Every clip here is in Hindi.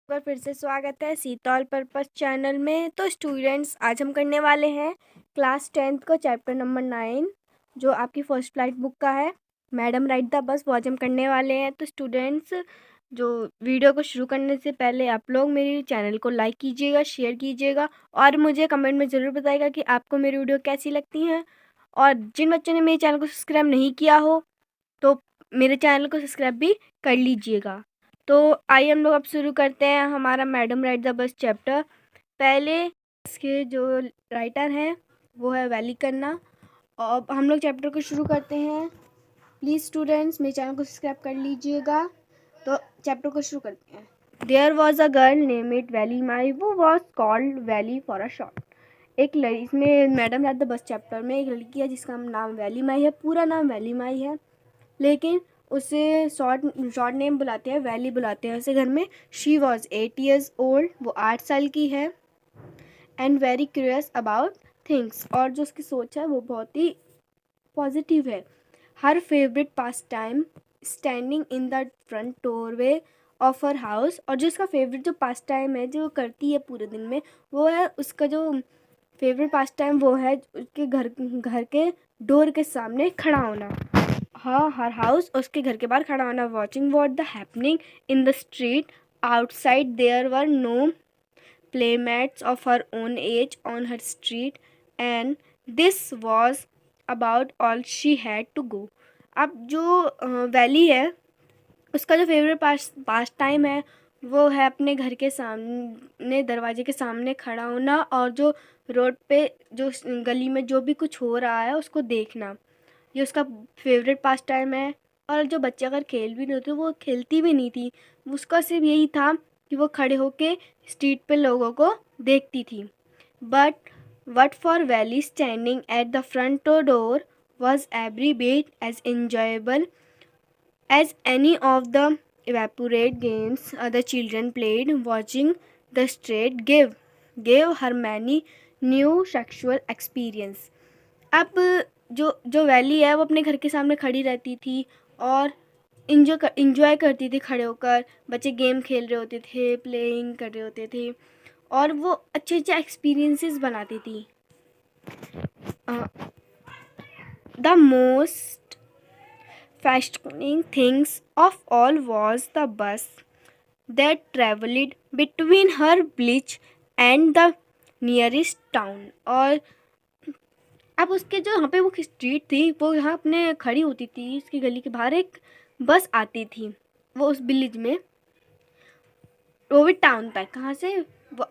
बार फिर से स्वागत है सीता ऑल पर्पस चैनल में। तो स्टूडेंट्स, आज हम करने वाले हैं क्लास 10th को चैप्टर नंबर 9 जो आपकी फर्स्ट फ्लाइट बुक का है, मैडम राइड द बस। वो आज हम करने वाले हैं। तो स्टूडेंट्स, जो वीडियो को शुरू करने से पहले आप लोग मेरे चैनल को लाइक कीजिएगा, शेयर कीजिएगा और मुझे कमेंट में ज़रूर बताइएगा कि आपको मेरी वीडियो कैसी लगती हैं। और जिन बच्चों ने मेरे चैनल को सब्सक्राइब नहीं किया हो तो मेरे चैनल को सब्सक्राइब भी कर लीजिएगा। तो आइए हम लोग अब शुरू करते हैं हमारा madam ride the bus chapter. पहले इसके जो राइटर हैं वो है वैली खन्ना। और हम लोग चैप्टर को शुरू करते हैं। प्लीज़ स्टूडेंट्स, मेरे चैनल को सब्सक्राइब कर लीजिएगा। तो चैप्टर को शुरू करते हैं। There was a girl name it Valliammai, वो was called Valli for a short. एक लड़की, इसमें madam ride the bus chapter में एक लड़की है जिसका नाम वैली माई है। पूरा नाम वैली माई है, लेकिन उसे शॉर्ट नेम बुलाते हैं, वैली बुलाते हैं उसे घर में। शी वॉज 8 years ओल्ड, वो 8 साल की है। And very curious about things, और जो उसकी सोच है वो बहुत ही पॉजिटिव है। हर favourite pass time standing in the front doorway of her house, और जो उसका फेवरेट जो पास टाइम है जो वो करती है पूरे दिन में, वो है उसका जो फेवरेट पास टाइम वो है उसके घर के डोर के सामने खड़ा होना। हाँ, हर हाउस उसके घर के बाहर खड़ा होना। Watching what the happening in the street outside, there were no playmates of her own age on her street and this was about all she had to go। अब जो वैली है उसका जो फेवरेट पास टाइम है वो है अपने घर के सामने, दरवाजे के सामने खड़ा होना और जो रोड पे जो गली में जो भी कुछ हो रहा है उसको देखना। ये उसका फेवरेट पास टाइम है। और जो बच्चे अगर खेल भी नहीं होते वो खेलती भी नहीं थी, उसका सिर्फ यही था कि वो खड़े होके स्ट्रीट पे लोगों को देखती थी। But for Valley standing at the front door was every bit as enjoyable as any of the elaborate games other children played. Watching the street gave her many new sexual experience। अब जो वैली है वो अपने घर के सामने खड़ी रहती थी और इंजॉय करती थी। खड़े होकर बच्चे गेम खेल रहे होते थे, प्लेइंग कर रहे होते थे और वो अच्छे अच्छे एक्सपीरियंसेस बनाती थी। The most fascinating things of all was the bus that traveled between her village and the nearest town। और अब उसके जो यहाँ पे वो स्ट्रीट थी वो यहाँ अपने खड़ी होती थी, उसकी गली के बाहर एक बस आती थी वो उस विलेज में, वो भी टाउन तक। कहाँ से? वो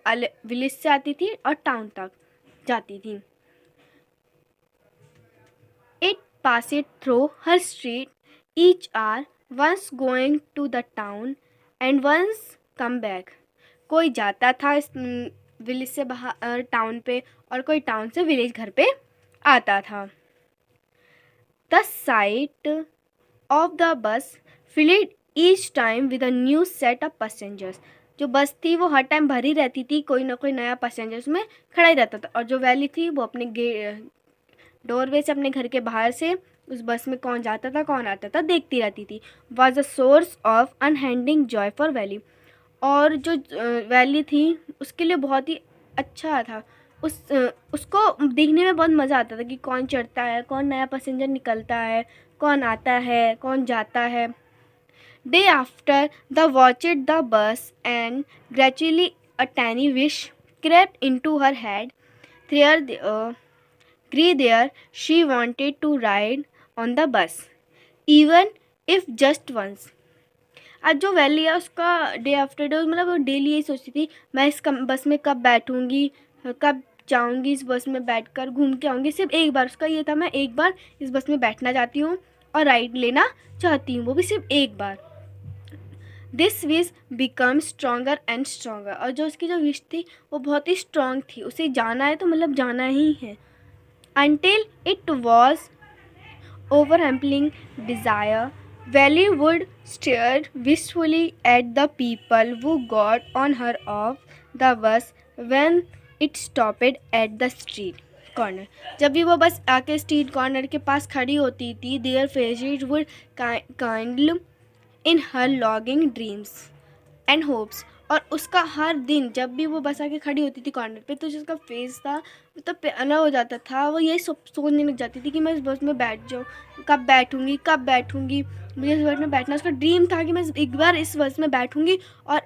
विलेज से आती थी और टाउन तक जाती थी। It passed through her street each hour, once going to the town and once come back. कोई जाता था इस विलेज से बाहर टाउन पे और कोई टाउन से विलेज घर पे आता था। द साइट ऑफ द बस field each time with a new set of passengers. जो बस थी वो हर टाइम भरी रहती थी, कोई ना कोई नया पैसेंजर्स में खड़ा ही रहता था। और जो वैली थी वो अपने डोरवे से, अपने घर के बाहर से उस बस में कौन जाता था कौन आता था देखती रहती थी। Was a source of unending joy for Valli. और जो वैली थी उसके लिए बहुत ही अच्छा था। उसको देखने में बहुत मज़ा आता था कि कौन चढ़ता है, कौन नया पैसेंजर निकलता है, कौन आता है, कौन जाता है। Day after the watched the bus and gradually a tiny wish crept into her head। There she wanted to ride on the bus, even if just once। आज जो वैली है उसका डे आफ्टर डे, मतलब वो डेली यही सोचती थी मैं इस बस में कब बैठूंगी, कब जाऊंगी इस बस में बैठकर घूम के आऊँगी। सिर्फ एक बार उसका ये था, मैं एक बार इस बस में बैठना चाहती हूँ और राइड लेना चाहती हूँ, वो भी सिर्फ एक बार। This wish become stronger and stronger. और जो उसकी जो विश थी वो बहुत ही स्ट्रॉन्ग थी, उसे जाना है तो मतलब जाना ही है। Until it was overwhelming desire, Valley would stare wistfully at the people who got on her off the bus when it stopped at the street corner। जब भी वो बस आके स्ट्रीट कॉर्नर के पास खड़ी होती थी, their faces would kindle in her longing dreams and hopes। और उसका हर दिन जब भी वो बस आके खड़ी होती थी कॉर्नर पे, तो जो उसका फेस था वो तो प्यारा हो जाता था। वो यही सोचने लग जाती थी कि मैं इस बस में बैठ जाऊँ, कब बैठूँगी कब बैठूँगी, मुझे इस बस में बैठना। उसका ड्रीम था कि मैं एक बार इस बस में बैठूँगी और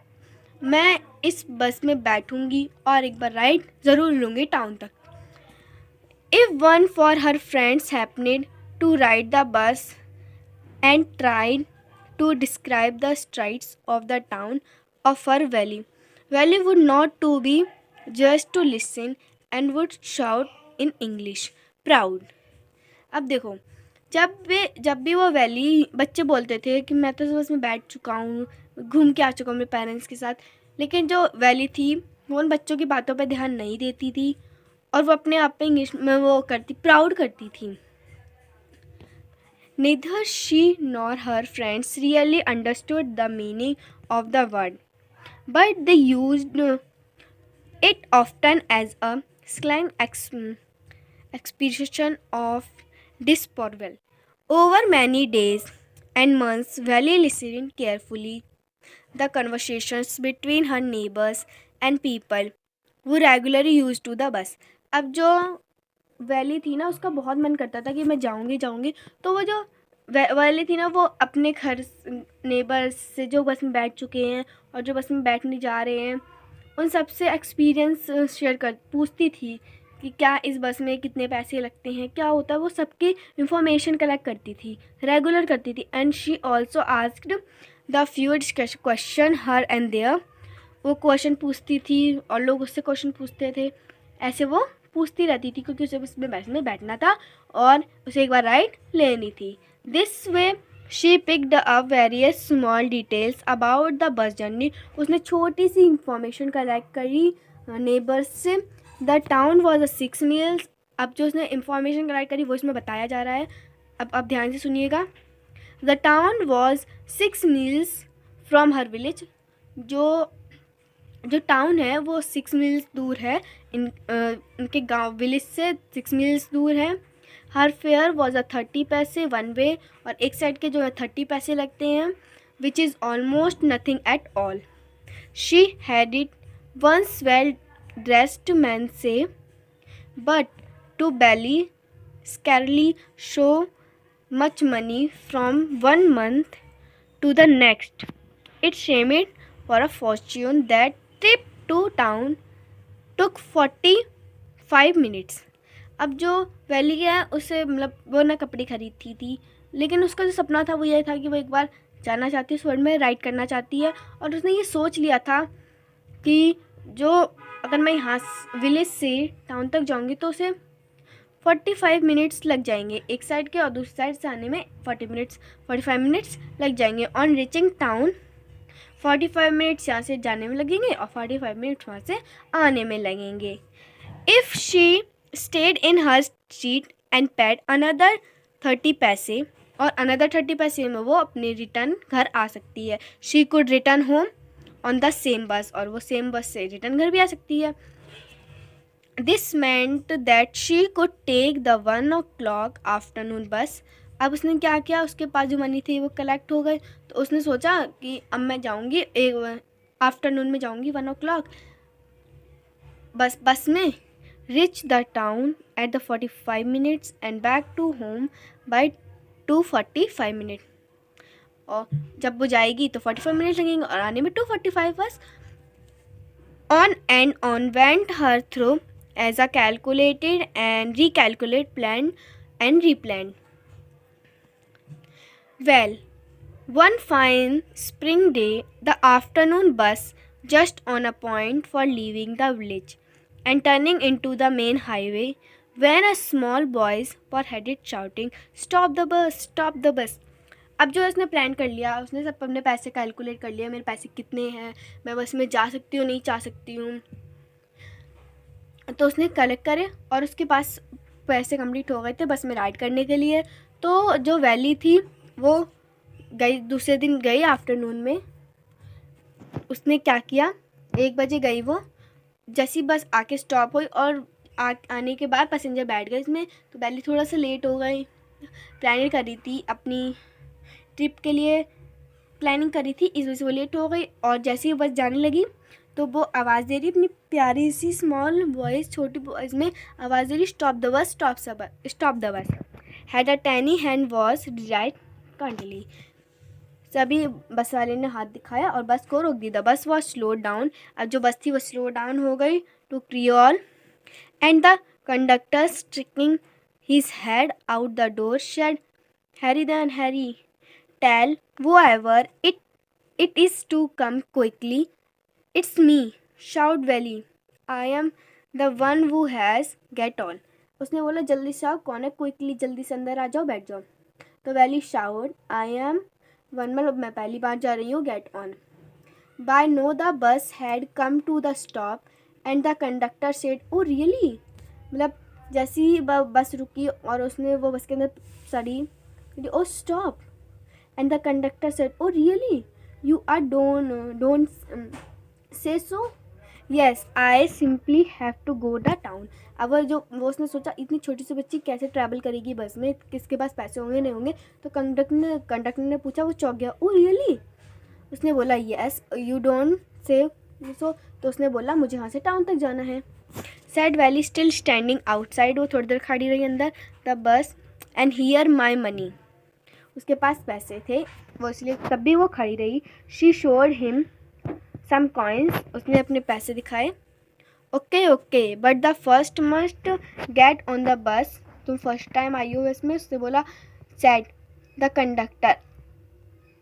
मैं इस बस में बैठूँगी और एक बार राइड ज़रूर लूँगी टाउन तक। If one for her friends happened to ride the bus and tried to describe the streets of the town of her valley, Valley would not to be just to listen and would shout in English, proud. अब देखो, जब भी वो वैली बच्चे बोलते थे कि मैं तो इस बस में बैठ चुका हूँ, घूम के आ चुका हूँ मेरे पेरेंट्स के साथ, लेकिन जो वैली थी वो उन बच्चों की बातों पे ध्यान नहीं देती थी और वो अपने आप पे इंग्लिश में वो प्राउड करती थी. Neither she nor her friends really understood the meaning of the word, but they used it often as a slang expression of disapproval. Over many days and months, Valley listened carefully the conversations between her neighbors and people who regularly used to the bus. अब जो वैली थी ना, उसका बहुत मन करता था कि मैं जाऊंगी, तो वो जो वैली थी ना, वो अपने घर नेबर्स से जो बस में बैठ चुके हैं और जो बस में बैठने जा रहे हैं उन सब से एक्सपीरियंस पूछती थी कि क्या इस बस में कितने पैसे लगते हैं, क्या होता है, वो सबकी इंफॉर्मेशन कलेक्ट करती थी, रेगुलर करती थी. And she also asked the few question her and there. वो क्वेश्चन पूछती थी और लोग उससे क्वेश्चन पूछते थे, ऐसे वो पूछती रहती थी क्योंकि उसे उसमें बस में बैठना था और उसे एक बार राइड लेनी थी. This way she picked up various small details about the bus journey. उसने छोटी सी इंफॉर्मेशन कलेक्ट करी नेबर्स से. The town was a 6 meals. अब जो उसने इंफॉर्मेशन कलेक्ट करी वो इसमें बताया जा रहा है. अब द्ध्यान से सुनिएगा. The town was 6 meals from her village. जो टाउन है वो 6 मील्स दूर है, इनके गांव विलेज से 6 मील्स दूर है. हर फेयर वॉज अ 30 पैसे वन वे. और एक साइड के जो है 30 पैसे लगते हैं, which is almost nothing at all. She had it once well dressed man से, but to Belly scarcely show much money from 1 month to the next. It seemed for a fortune that trip to town took 45 minutes. अब जो वैली है उसे मतलब वो ना कपड़े खरीदती थी, लेकिन उसका जो सपना था वो ये था कि वो एक बार जाना चाहती है, उस वर्ल्ड में राइड करना चाहती है. और उसने ये सोच लिया था कि जो अगर मैं यहाँ विलेज से टाउन तक जाऊँगी तो उसे 45 मिनट्स लग जाएंगे एक साइड के, और दूसरी साइड से आने में 45 मिनट्स लग जाएंगे. ऑन रीचिंग टाउन 45 मिनट्स यहाँ से जाने में लगेंगे और 45 मिनट्स वहाँ से आने में लगेंगे. If she stayed in her street and paid another 30 पैसे, और अनदर 30 पैसे में वो अपने रिटर्न घर आ सकती है. She could return home on the same बस, और वो सेम बस से रिटर्न घर भी आ सकती है. This meant that she could take the 1 o'clock afternoon bus. अब उसने क्या किया, उसके पास जो मनी थी वो कलेक्ट हो गई, तो उसने सोचा कि अब मैं जाऊंगी एक आफ्टरनून में जाऊंगी 1 o'clock बस में. Reach the town at the 45 minutes and back to home by 2:45 minute. और जब वो जाएगी तो 45 मिनट लगेंगे और आने में 2:45 बस. On and on went her through as a calculated and recalculate plan and replanned. Well, one fine spring day, the afternoon bus just on a point for leaving the village and turning into the main highway, when a small boys were headed shouting, "Stop the bus! Stop the bus!" अब जो उसने प्लान कर लिया, उसने सब अपने पैसे कैलकुलेट कर लिया, मेरे पैसे कितने हैं, मैं बस में जा सकती हूँ नहीं जा सकती हूँ, तो उसने कलेक्ट करे और उसके पास पैसे कंप्लीट हो गए थे बस में राइड करने के लिए. तो जो वैली थी वो गई, दूसरे दिन गई आफ्टरनून में. उसने क्या किया, 1 बजे गई वो. जैसी बस आके स्टॉप हुई और आने के बाद पैसेंजर बैठ गए इसमें, तो वैली थोड़ा सा लेट हो गई. प्लानिंग कर रही थी अपनी ट्रिप के लिए, प्लानिंग करी थी, इस वजह से वो लेट हो गई। और जैसे ही बस जाने लगी तो वो आवाज़ दे रही, अपनी प्यारी सी स्मॉल वॉइस, छोटी वॉइस में आवाज़ दे रही, stop the bus, stop the bus. Had a tiny hand was right kindly. सभी बस वाले ने हाथ दिखाया और बस को रोक दी। The bus was slow down. अब जो बस थी वो स्लो डाउन हो गई to crawl and the conductor sticking his head out the door said, Hurry then, hurry. Tell whoever it is to come quickly. It's me. Shout Valley. I am the one who has get on. उसने बोला जल्दी से आओ, कौन है? क्विकली, जल्दी से अंदर आ जाओ, बैठ जाओ। तो Valli shout I am one, मतलब मैं पहली बार जा रही हूँ, get on. By now the bus had come to the stop and the conductor said oh really, मतलब जैसे ही बस रुकी और उसने वो बस के अंदर चढ़ी, oh stop, and the conductor said oh really, you are don't say so, yes I simply have to go the town। अब वो उसने सोचा इतनी छोटी सी बच्ची कैसे ट्रैवल करेगी बस में, किसके पास पैसे होंगे नहीं होंगे। तो कंडक्टर ने पूछा, वो चौंक गया, ओ रियली। उसने बोला यस यू डोंट से सो, तो उसने बोला मुझे यहाँ से टाउन तक जाना है। Sad valley still standing outside, वो थोड़ी देर खड़ी रही अंदर the bus and here my money, उसके पास पैसे थे वो, इसलिए तब भी वो खड़ी रही। She showed him some coins, उसने अपने पैसे दिखाए। Okay okay but the first must get on the bus, तुम फर्स्ट टाइम आई हो इसमें, उसने बोला। Said the conductor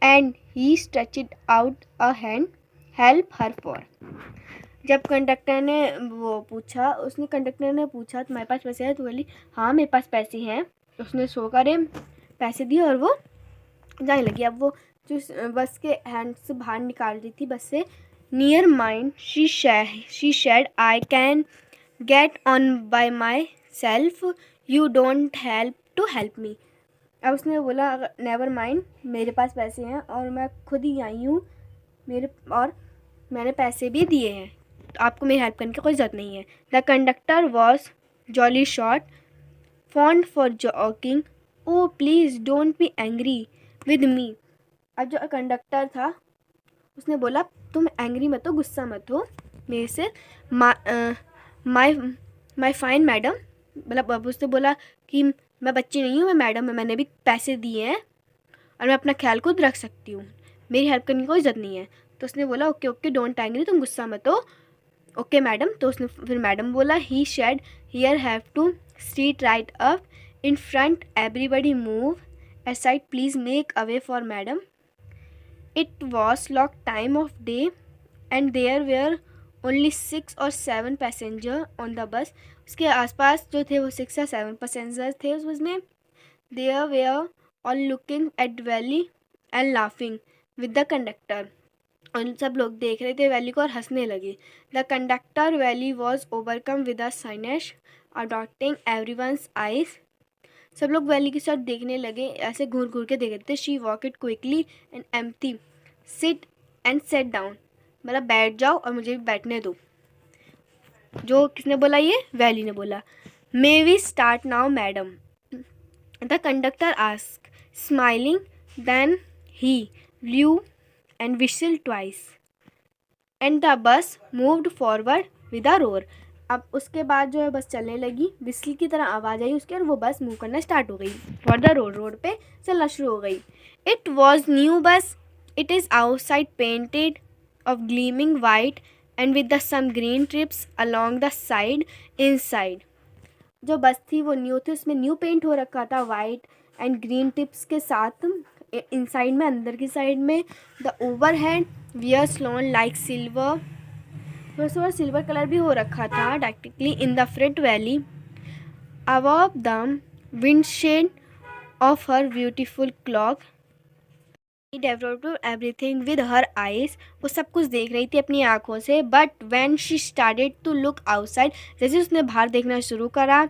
and he stretched out a hand, help her for. जब कंडक्टर ने वो पूछा, कंडक्टर ने पूछा तुम्हारे पास पैसे हैं, तो बोली हाँ मेरे पास पैसे हैं। उसने शो करे पैसे दिए और वो जाने लगी। अब वो जो बस के हैंड से बाहर निकाल रही थी बस से, near mind she said I can get on by myself, you don't help to help me. अब उसने बोला नेवर माइंड, मेरे पास पैसे हैं और मैं खुद ही आई हूँ, और मैंने पैसे भी दिए हैं, तो आपको मेरी हेल्प करने की कोई ज़रूरत नहीं है। The conductor was jolly sort fond for joking, oh please don't be angry with me. अब जो कंडक्टर था उसने बोला तुम एंग्री मत हो, गुस्सा मत हो मेरे से, माई फाइन मैडम, मतलब अब उसने बोला कि मैं बच्ची नहीं हूँ, मैं मैडम, मैंने भी पैसे दिए हैं और मैं अपना ख्याल खुद रख सकती हूँ, मेरी हेल्प करने की कोई ज़रूरत नहीं है। तो उसने बोला ओके ओके डोंट एंग्री, तुम गुस्सा मत हो, ओके मैडम। तो उसने फिर मैडम बोला। He said here have to seat right up in front, everybody move aside, please make away for madam। It was lock time of day and there were only 6 or 7 passenger on the bus। उसके आसपास जो थे वो 6 या 7 पैसेंजर थे उस बस में। They were all looking at Valley and laughing with the conductor। और सब लोग देख रहे थे वैली को और हंसने लगे। The conductor Valli was overcome with a shyness adopting everyone's eyes. सब लोग वैली की साथ देखने लगे, ऐसे घूर घूर के देख रहे थे। She walk it quickly and empty, sit and set down, मतलब बैठ जाओ और मुझे भी बैठने दो। जो किसने बोला? ये वैली ने बोला। May we start now madam, the conductor ask smiling, then he blew and whistle twice and the bus moved forward with a roar. अब उसके बाद जो है बस चलने लगी, बिस्किल की तरह आवाज़ आई उसकी और वो बस मूव करना स्टार्ट हो गई फॉर द रोड पे चलना शुरू हो गई। It was new bus, it is outside painted of gleaming white and with the some green trips along the side inside. जो बस थी वो न्यू थी, उसमें न्यू पेंट हो रखा था वाइट एंड ग्रीन टिप्स के साथ इनसाइड में, अंदर की साइड में। The over hand were shone like silver, थोड़ा सिल्वर कलर भी हो रखा था directly in the front Valli. Above the windshield of her beautiful clock, everything with her eyes, वो सब कुछ देख रही थी अपनी आँखों से। But when she started to look outside, जैसे उसने बाहर देखना शुरू करा,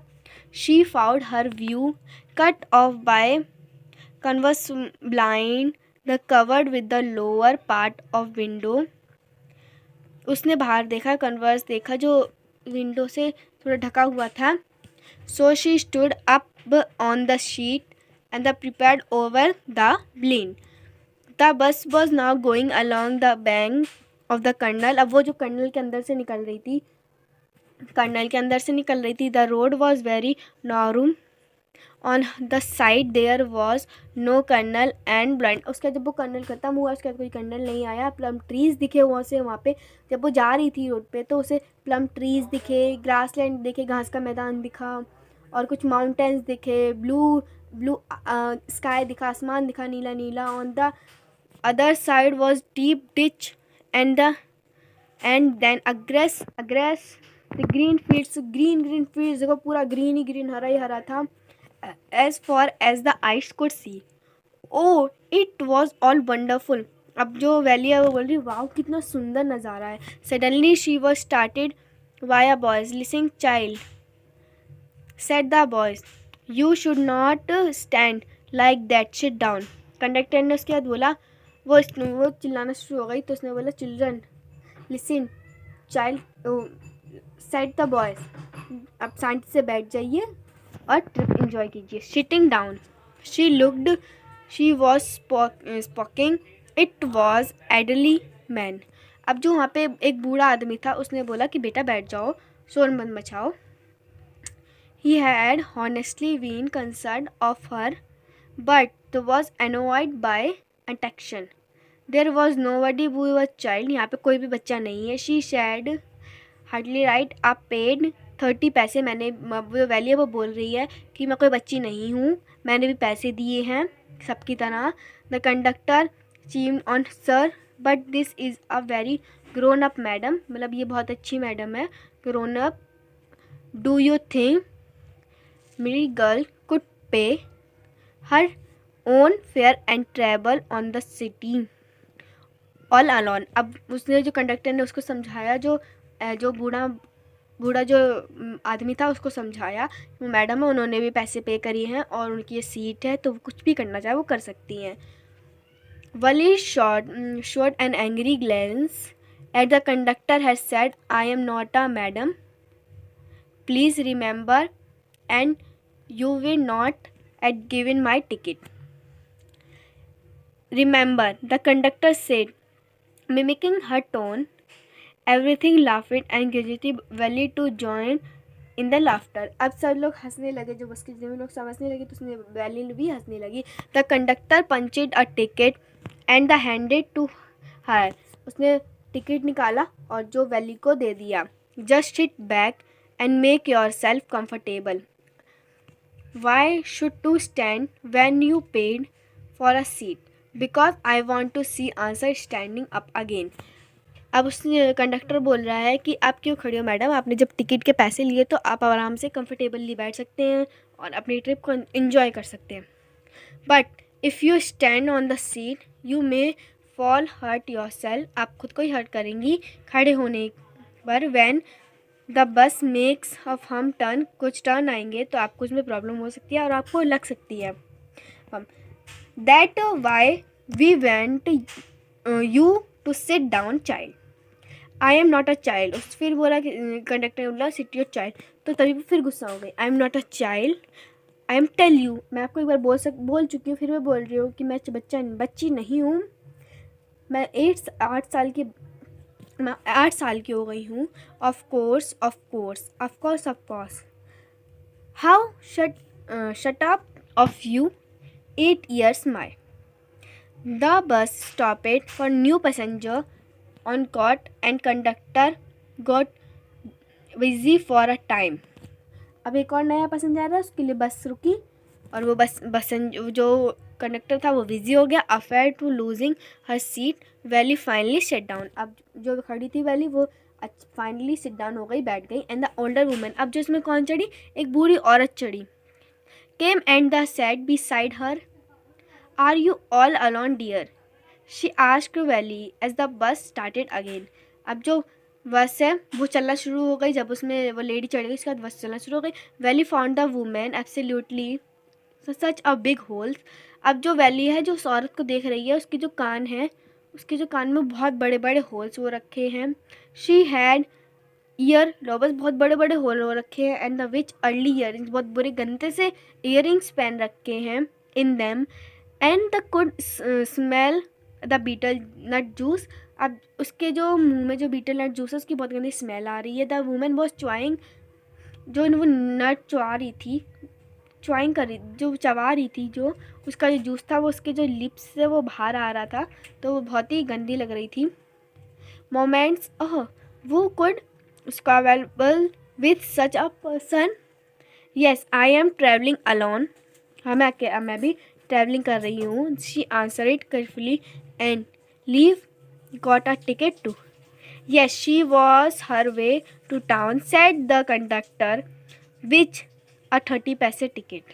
she found her view cut off by canvas blind the covered with the lower part of window. उसने बाहर देखा, कन्वर्स देखा जो विंडो से थोड़ा ढका हुआ था। So she stood up on the seat and the prepared over the blind, the bus was now going along the bank of the canal. अब वो जो कर्नल के अंदर से निकल रही थी, the road was very narrow on the side there was no canal and blind. उसका जब वो कर्नल ख़त्म हुआ उसके बाद कोई कर्नल नहीं आया। प्लम ट्रीज़ दिखे वहाँ पे जब वो जा रही थी रोड पे, तो उसे प्लम ट्रीज़ दिखे, ग्रास लैंड दिखे, घास का मैदान दिखा, और कुछ माउंटेन्स दिखे, ब्लू स्काई दिखा, आसमान दिखा नीला नीला। On the other side was deep ditch and then acres the green fields देखो पूरा ग्रीन ही ग्रीन, हरा ही हरा था। as far as the eyes could see. Oh, it was all wonderful. अब जो वैली है वो बोल रही वाह कितना सुंदर नज़ारा है। Suddenly she was started by a voice. Listen child, said the voice. You should not stand like that. Sit down. Conductor ने उसके बाद बोला, वो चिल्लाना शुरू हो गई तो उसने बोला children listen child, said the boys, अब शांति से बैठ जाइए और ट्रिप एंजॉय कीजिए। Sitting down, she looked, she was speaking, it was elderly man. अब जो वहाँ पे एक बूढ़ा आदमी था उसने बोला कि बेटा बैठ जाओ, शोर मत मचाओ। He had honestly been concern of her but was annoyed by attention. There was nobody who was child, यहाँ पे कोई भी बच्चा नहीं है। शी सैड हार्डली राइट आप पेड 30 पैसे, मैंने वो वैली वो बोल रही है कि मैं कोई बच्ची नहीं हूँ, मैंने भी पैसे दिए हैं सबकी तरह। The conductor Cheam on sir but this is a very grown up madam, मतलब ये बहुत अच्छी मैडम है, grown up. Do you think मेरी गर्ल कुड पे her own fair and travel on the city all alone. अब उसने जो कंडक्टर ने उसको समझाया, जो बूढ़ा जो आदमी था उसको समझाया, वो मैडम है, उन्होंने भी पैसे पे करी हैं और उनकी ये सीट है तो कुछ भी करना चाहे वो कर सकती हैं। वली shot an angry glance at the conductor has said, I am not a madam. Please remember and you will not at given my ticket. Remember, the conductor said, mimicking her tone. Everything laughed and encouraged Valley to join in the laughter. अब सब लोग हंसने लगे, जो बस के जितने लोग सब हंसने लगे तो उसने वैली भी हंसने लगी। The conductor punched a ticket and the handed to her, उसने टिकट निकाला और जो वैली को दे दिया। Just sit back and make yourself comfortable. Why should to stand when you paid for a seat, because I want to see answer standing up again. अब उसने कंडक्टर बोल रहा है कि आप क्यों खड़े हो मैडम, आपने जब टिकट के पैसे लिए तो आप आराम से कंफर्टेबली बैठ सकते हैं और अपनी ट्रिप को एंजॉय कर सकते हैं। But if you stand on the seat you may fall hurt yourself, आप खुद को ही हर्ट करेंगी खड़े होने पर। When the bus makes a firm turn, कुछ टर्न आएंगे तो आपको उसमें प्रॉब्लम हो सकती है और आपको लग सकती है। That why we went you to sit down child, I am not a child. उस फिर बोला कि कंडक्टर ने बोला सिट योर चाइल्ड, तो तभी फिर गुस्सा हो गई। I am not a child, I am tell you, मैं आपको एक बार बोल चुकी हूँ, फिर मैं बोल रही हूँ कि मैं बच्ची नहीं हूँ, मैं 8 साल की हो गई हूँ। Of course how shut up of you 8 years my. The bus stopped for new passenger on cot and conductor got busy for a time. अब एक और नया पैसेंजर आ रहा है, उसके लिए बस रुकी और वो बस जो कंडक्टर था वो बिजी हो गया। Afraid to losing her seat Valli finally sit down. अब जो खड़ी थी वैली वो फाइनली सिट डाउन हो गई, बैठ गई। एंड द ओल्डर वुमेन, अब जो इसमें कौन चढ़ी, एक बूढ़ी औरत चढ़ी। Came and the set beside her, Are you all alone dear? She asked Valley as the bus started again. अब जो बस है वो चलना शुरू हो गई, जब उसमें वो लेडी चढ़ गई उसके बाद बस चलना शुरू हो गई। Valley found the woman absolutely such a big holes. अब जो वैली है जो उस औरत को देख रही है, उसके जो कान हैं, उसके जो कान में बहुत बड़े बड़े होल्स वो रखे हैं। She had ईयर लॉबस, बहुत बड़े बड़े होल हो रखे हैं। And the which early earrings, बहुत बुरे गंदे से ईयरिंग्स पहन रखे हैं in them. And the could smell the betel nut juice. अब उसके जो मुंह में जो बीटल नट जूस है उसकी बहुत गंदी स्मेल आ रही है। द वुमेन वॉज च्वाइंग, जो वो नट चबा रही थी, जो चबा रही थी, जो उसका जो जूस था वो उसके जो लिप्स से वो बाहर आ रहा था, तो वो बहुत ही गंदी लग रही थी। मोमेंट्स वो could available with such a person. Yes I am travelling alone. हाँ, मैं भी ट्रैवलिंग कर रही हूँ। She answer it carefully and leave got a ticket too. Yes she was her way to town said the conductor which a 30 पैसे टिकट।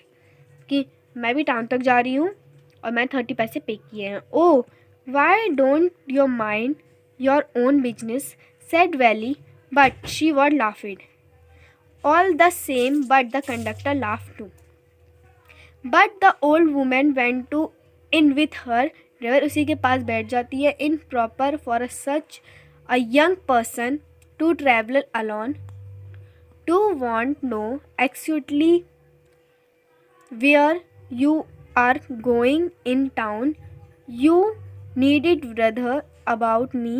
कि मैं भी टाउन तक जा रही हूँ और मैं 30 पैसे पे किए हैं। Oh why don't your mind your own business said Valli, but she was laughed all the same, but the conductor laugh too. But the old women went to in with her. Driver उसी के पास बैठ जाती है। Improper for such a young person to travel alone to want no exactly where you are going in town. You need it brother about me.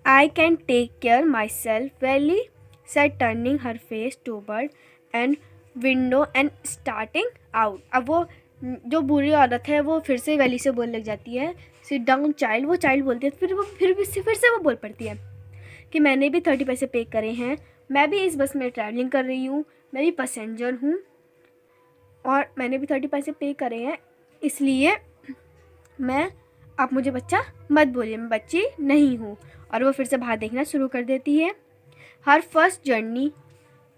I can take care myself, Valley said, turning her face toward and window and starting out. अब वो जो बुरी औरत है वो फिर से वैली से बोलने लग जाती है, सिट डाउन चाइल्ड। वो चाइल्ड बोलती है, फिर से वो बोल पड़ती है कि मैंने भी 30 पैसे पे करे हैं, मैं भी इस बस में ट्रैवलिंग कर रही हूँ, मैं भी पैसेंजर हूँ और मैंने भी 30 पैसे पे करे हैं, इसलिए आप मुझे बच्चा मत बोलिए, मैं बच्ची नहीं हूँ। और वो फिर से बाहर देखना शुरू कर देती है। Her first journey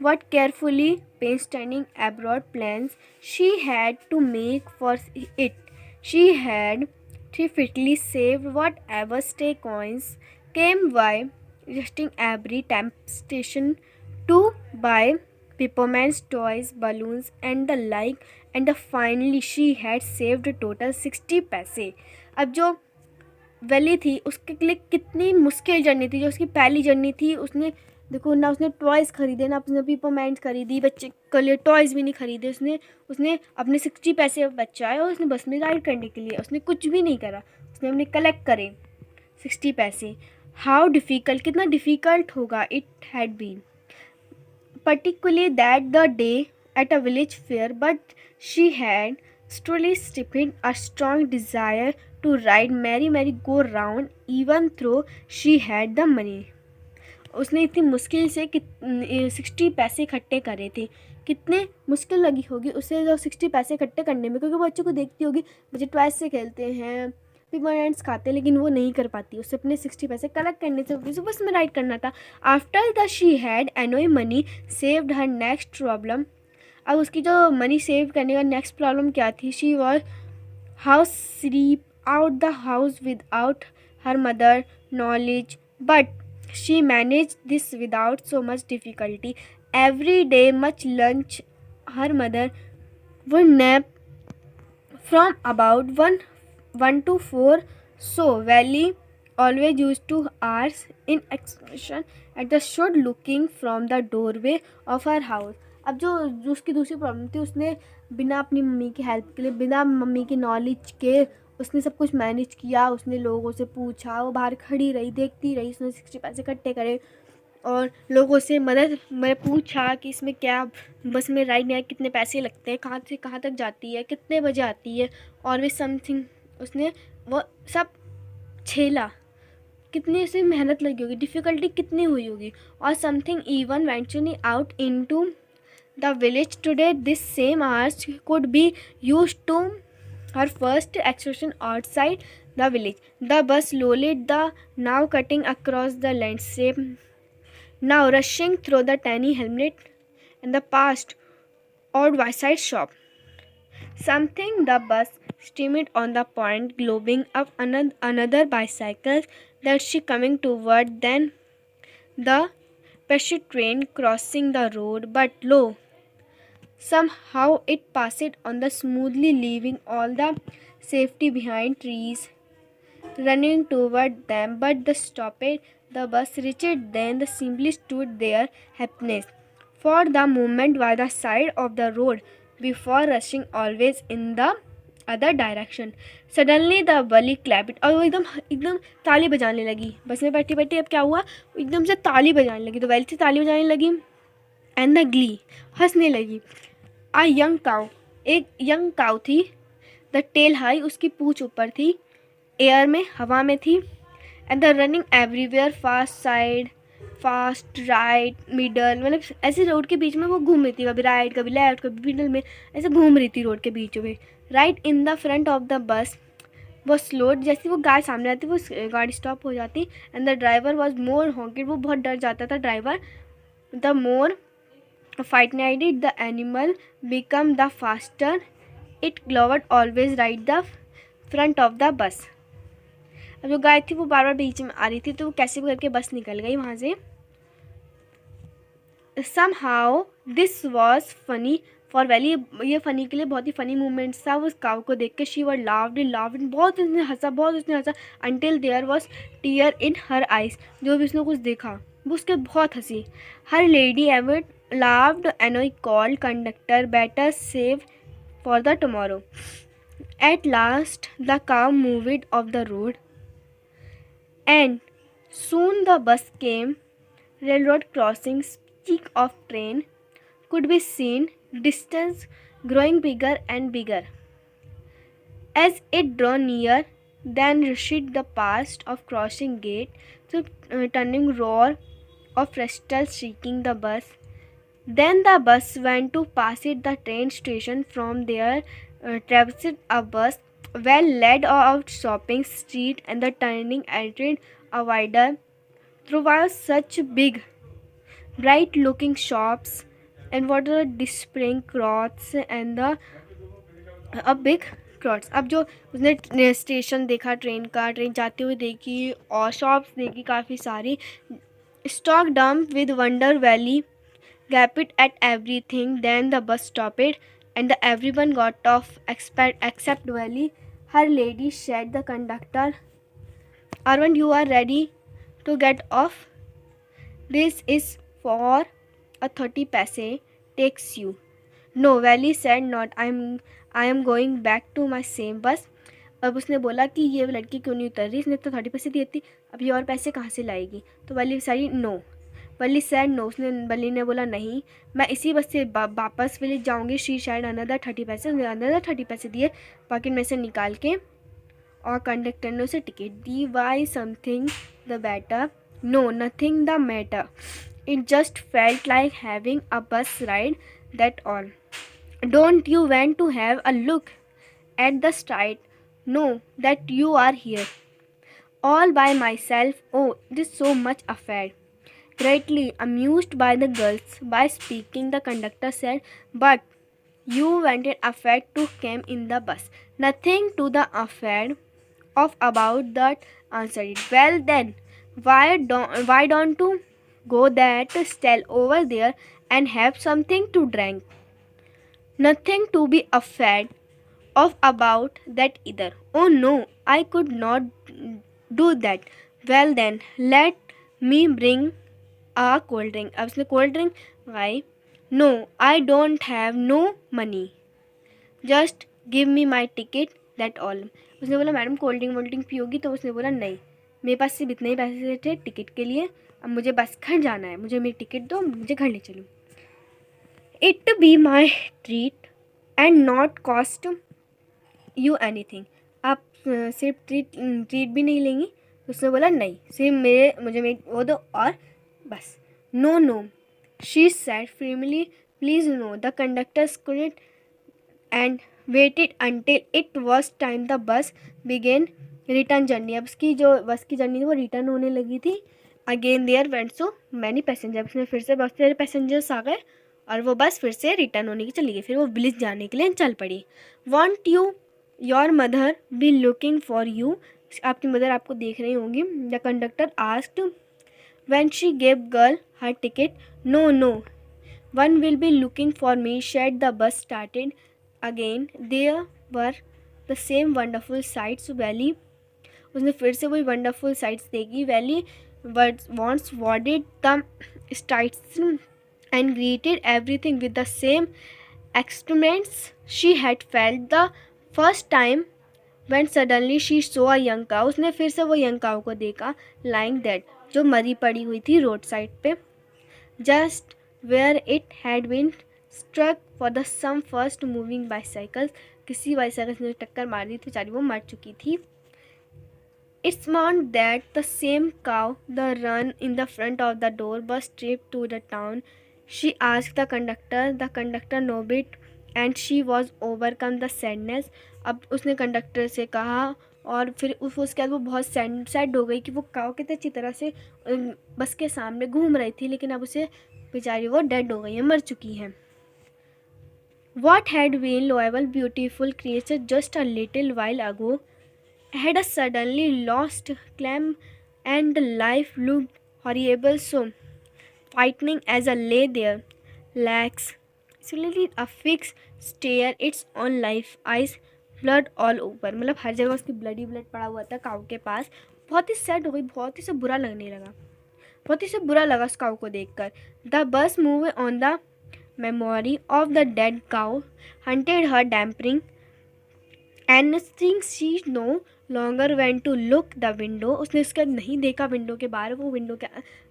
what carefully painstaking abroad plans she had to make for it. She had thriftily saved whatever stray coins came by, resisting every temptation to buy peppermints, toys, balloons and the like, and finally she had saved a total 60 पैसे। अब जो वैली थी उसके लिए कितनी मुश्किल जर्नी थी, जो उसकी पहली जर्नी थी। उसने देखो ना, उसने टॉयज़ खरीदे ना, उसने पेपरमेंट्स खरीदी, बच्चे के लिए टॉयज़ भी नहीं खरीदे। उसने अपने 60 पैसे बचाए और उसने बस में राइड करने के लिए उसने कुछ भी नहीं करा, उसने अपने कलेक्ट करे 60 पैसे। हाउ डिफ़िकल्ट, कितना डिफ़िकल्ट होगा it had been, particularly that the day at a village fair, but she had truly stifled a strong desire to ride merry go round even though she had the money. उसने इतनी मुश्किल से 60 पैसे इकट्ठे करे थे। कितने मुश्किल लगी होगी उसे जो 60 पैसे इकट्ठे करने में, क्योंकि वो बच्चों को देखती होगी बच्चे टॉयज से खेलते हैं, पेपरमेंट्स खाते हैं, लेकिन वो नहीं कर पाती। उससे अपने 60 पैसे कलेक्ट करने से उसे बस में राइड करना था। After the she had enough money saved her next problem. अब उसकी जो मनी सेव करने का नेक्स्ट प्रॉब्लम क्या थी? She was house sleep out the house without her mother knowledge, but she managed this without so much difficulty. Every day much lunch, her mother would nap from about 1 to 4, so Valley always used to hours in expression at the should looking from the doorway of her house. अब जो उसकी दूसरी प्रॉब्लम थी, उसने बिना अपनी मम्मी की हेल्प के लिए, बिना मम्मी की नॉलेज के उसने सब कुछ मैनेज किया। उसने लोगों से पूछा, वो बाहर खड़ी रही, देखती रही, उसने 60 पैसे इकट्ठे करे और लोगों से मैं पूछा कि इसमें क्या बस में राइड में कितने पैसे लगते हैं, कहाँ से कहाँ तक जाती है, कितने बजे आती है, और वे समथिंग उसने वो सब छेला। कितनी उसे मेहनत लगी होगी, डिफ़िकल्टी कितनी हुई होगी। और something even venturing out into the village today this same hours could be used to her first excursion outside the village. The bus slowly, the now cutting across the landscape, now rushing through the tiny hamlet and the past odd wayside shop. Something the bus steamed on the point, globing up another bicycle that she coming toward. Then the pedestrian crossing the road, but lo, somehow it passed on the smoothly, leaving all the safety behind, trees running toward them. But the stopped the bus reached, then they simply stood there, happiness for the moment by the side of the road before rushing always in the other direction. Suddenly the Wali clap it, और वो एकदम एकदम ताली बजाने लगी। बस में बैठी बैठी अब क्या हुआ, एकदम से ताली बजाने लगी, तो वैली से ताली बजाने लगी। एंड द ग्ली, हंसने लगी। आ यंग काउ, एक यंग काउ थी। द टेल हाई, उसकी पूंछ ऊपर थी। एयर में, हवा में थी। And the running everywhere, fast side, fast, right, middle, मतलब ऐसे रोड के बीच में वो घूम रही थी, कभी राइट कभी लेफ्ट कभी मिडल में, ऐसे घूम रही थी रोड के बीच में। Right in the front of the बस वो स्लो, जैसे वो गाड़ी सामने आती वो गाड़ी स्टॉप हो जाती। And the driver was more honked, वो बहुत डर जाता था driver. The more frightened the animal become the faster, it galloped always right the front of the bus. अब जो गाय थी वो बार बार बीच में आ रही थी, तो वो कैसे भी करके बस निकल गई वहाँ से। somehow this was funny for valley, ये फ़नी के लिए बहुत ही फ़नी मूवमेंट्स था उस काव को देख के। शी वर लाव्ड, बहुत उसने हंसा, बहुत उसने हंसा। Until there was tear in her eyes, जो भी उसने कुछ देखा वो उसके बहुत हंसी। Her lady ever loved and I called conductor better save for the tomorrow. At last the cow moved off the road and soon the bus came. Railroad crossing, speak of train, could be seen, distance growing bigger and bigger. As it drew near, then rushed the past of crossing gate, to turning roar of Restal shrieking the bus. Then the bus went to pass it the train station. From there, traversed a bus well led out shopping street, and the turning entered a wider through was such big bright looking shops and what are displaying cloths and the a big crowds। अब जो उसने स्टेशन देखा ट्रेन का, ट्रेन जाते हुए देखी और शॉप्स देखी काफ़ी सारी। स्टॉक डम with wonder valley gaped at everything. Then the bus stopped and everyone got off except Valley. Her lady said the conductor, "Aren't you are ready to get off? This is for a 30 paise takes you." No, Valley said not. I am going back to my same bus. अब उसने बोला कि ये लड़की क्यों नहीं उतर रही, इसने तो 30 पैसे दिए थी, अब ये और पैसे कहाँ से लाएगी। तो वली सारी नो, वली सैड नो, उसने वली ने बोला नहीं, मैं इसी बस से वापस विलेज जाऊँगी। शी शायद अनदर 30 पैसे, उसने अनदर 30 पैसे दिए पॉकेट में से निकाल के, और कंडक्टर ने उसे टिकट दी। Why something the better? No, nothing the matter, it just felt like having a bus ride, that all. Don't you want to have a look at the street? No, that you are here all by myself? Oh, it is so much affair. Greatly amused by the girls by speaking, the conductor said, but you wanted affair to come in the bus. Nothing to the affair of about that, answered it. Well then, why don't you go that stall over there and have something to drink? Nothing to be afraid of about that either. Oh no, I could not do that. Well then, let me bring a cold drink. अब उसने cold drink मंगाई. No, I don't have no money. Just give me my ticket, that all. उसने बोला मैडम कोल्ड ड्रिंक पियोगी, तो उसने बोला नहीं, मेरे पास सिर्फ इतने ही पैसे थे टिकट के लिए, अब मुझे बस घर जाना है, मुझे मेरी टिकट दो, मुझे घर ले चलो। It be my treat and not cost you anything. आप सिर्फ ट्रीट भी नहीं लेंगी? उसने बोला नहीं, सिर्फ मुझे वो दो और बस। No no, she said firmly, please no. The conductor screed and waited until it was time the bus began return journey. अब उसकी जो बस की जर्नी थी वो रिटर्न होने लगी थी। Again there went so many passenger, उसमें फिर से बहुत सारे पैसेंजर्स आ गए और वो बस फिर से रिटर्न होने की चली गई। फिर वो विलेज जाने के लिए चल पड़ी। Won't you your mother be looking for you? आपकी मदर आपको देख रही होंगी। The conductor asked when she gave girl her ticket. No no, one will be looking for me, said the bus started again. There were the same wonderful sights. Valli, उसने फिर से वही वंडरफुल साइट्स देखी। Valli wants waded the sights and greeted everything with the same excrements she had felt the first time when suddenly she so a young cow, उसने फिर से वो यंग काउ को देखा, लाइंग डेड, जो मरी पड़ी हुई थी रोड साइड पे, just where it had been struck for the some first moving bicycle, किसी बाईसाइकिल ने टक्कर मार दी थी, बेचारी वो मर चुकी थी. It's meant that the same cow, the run in the front of the door, was stripped to the town. She asked the conductor nodded, and she was overcome the sadness. अब उसने कंडक्टर से कहा और फिर उसके बाद वो बहुत सैड हो गई कि वो काव कितनी अच्छी तरह से बस के सामने घूम रही थी, लेकिन अब उसे बेचारी वो डेड हो गई है, मर चुकी है. What had been lovable, beautiful creature just a little while ago had a suddenly lost claim, and life looked horrible, so frightening as I lay there, legs simply a fixed stare its own life, eyes blood all over. मतलब हर जगह उसकी ब्लड पड़ा हुआ था काऊ के पास. बहुत ही सैड हो गई, बहुत ही से बुरा लगने लगा, बहुत ही से बुरा लगा उस काऊ को देखकर. The bus move on the memory of the dead cow haunted her dampening and things she no longer went to look the window. उसने उसका नहीं देखा विंडो के बाहर, वो विंडो के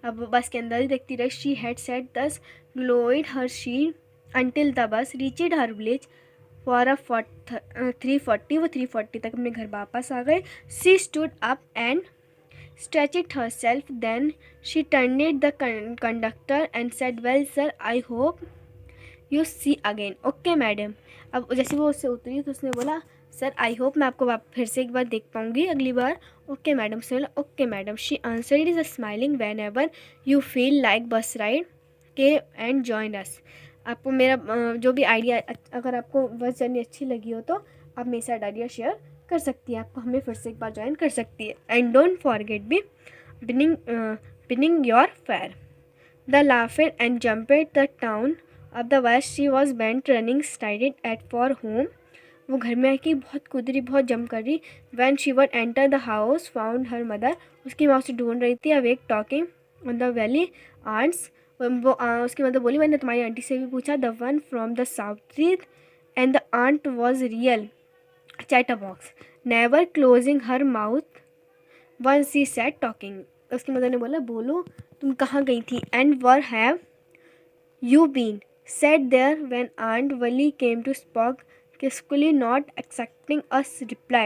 अब बस के अंदर ही देखती रही. She had sat thus glued her she until the bus reached her village for a 3:40. वो 3:40 तक अपने घर वापस आ गए. She stood up and stretched herself, then she turned the conductor and said, well sir, I hope you see again. okay madam. अब जैसे वो उससे उतरी तो उसने बोला, सर आई होप मैं आपको फिर से एक बार देख पाऊँगी अगली बार. Okay madam. उसने बोला okay madam. She answered is smiling when ever you feel like बस राइड के एंड जॉइन अस. आपको मेरा जो भी आइडिया, अगर आपको बस जर्नी अच्छी लगी हो तो आप मेरे साथ आइडिया शेयर कर सकती है, आपको हमें फिर से एक बार ज्वाइन कर सकती है. And don't forget be pinning your fare. The laughed and jumped the town of the west. She was bent running strided at for home. वो घर में आके बहुत कूद रही, बहुत जंप कर रही. When she would enter the house found her mother. उसकी माँ उसे ढूंढ रही थी. Awake talking on the Valli aunts. वो उसकी मदर बोली, मैंने तुम्हारी आंटी से भी पूछा, the one from the south and the aunt was real chatterbox never closing her mouth one she said talking. उसकी मदर ने बोला, बोलो तुम कहाँ गई थी. And where have you been set there when aunt Valli came to spoke skillfully not accepting us reply.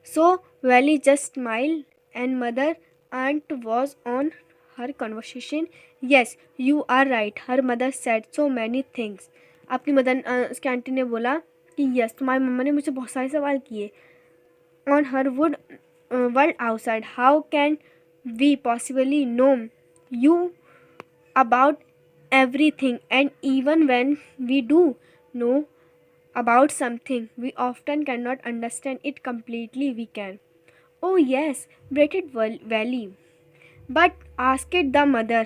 So Valley just smiled and mother aunt was on her conversation. Yes, you are right. Her mother said so many things. आपकी मदर उसकी आंटी ने बोला कि यस, तुम्हारी मम्मा ने मुझसे बहुत सारे सवाल किए. On her world outside, how can we possibly know you about everything? And even when we do know about something, we often cannot understand it completely. We can. Oh yes, braided Valley. But asked the mother,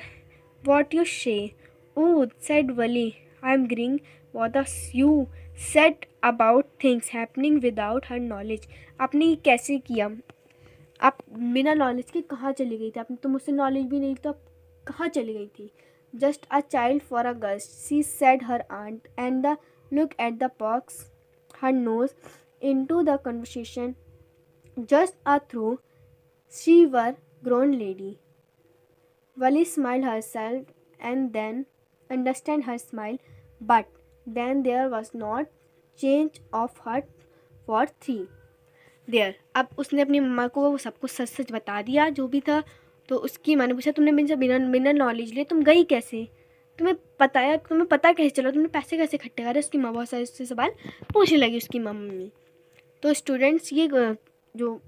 what you say? Oh, said Valley, I am agreeing what you said about things happening without her knowledge. आपने ये कैसे किया? आप बिना नॉलेज के कहाँ चली गई थी? आपने तो मुझसे नॉलेज भी नहीं, तो आप कहाँ चली गई थी? Just a child for a gust, she said her aunt, and the look at the box, her nose into the conversation. Just a through, she were grown lady. Valley smiled herself and then understand her smile, but then there was not change of heart for 3 there. अब उसने अपनी मम्मा को वो सब कुछ सच सच बता दिया जो भी था. तो उसकी माँ ने पूछा, तुमने मुझसे बिना नॉलेज लिए तुम गई कैसे? तुम्हें पता कैसे चला? तुमने पैसे कैसे इकट्ठे करे? उसकी माँ बहुत सारे उससे सवाल पूछने लगी उसकी मम्मी. तो स्टूडेंट्स, ये जो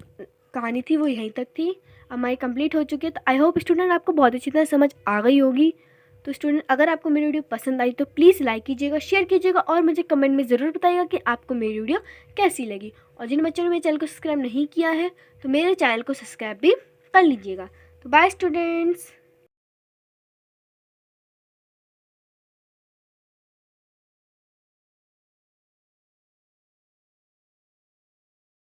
कहानी थी वो यहीं तक थी. हमारी कंप्लीट हो चुकी है. तो आई होप स्टूडेंट आपको बहुत अच्छी तरह समझ आ गई होगी. तो स्टूडेंट, अगर आपको मेरी वीडियो पसंद आई तो प्लीज़ लाइक कीजिएगा, शेयर कीजिएगा और मुझे कमेंट में ज़रूर बताइएगा कि आपको मेरी वीडियो कैसी लगी. और जिन बच्चों ने मेरे चैनल को सब्सक्राइब नहीं किया है तो मेरे चैनल को सब्सक्राइब भी कर लीजिएगा. तो बाय स्टूडेंट्स.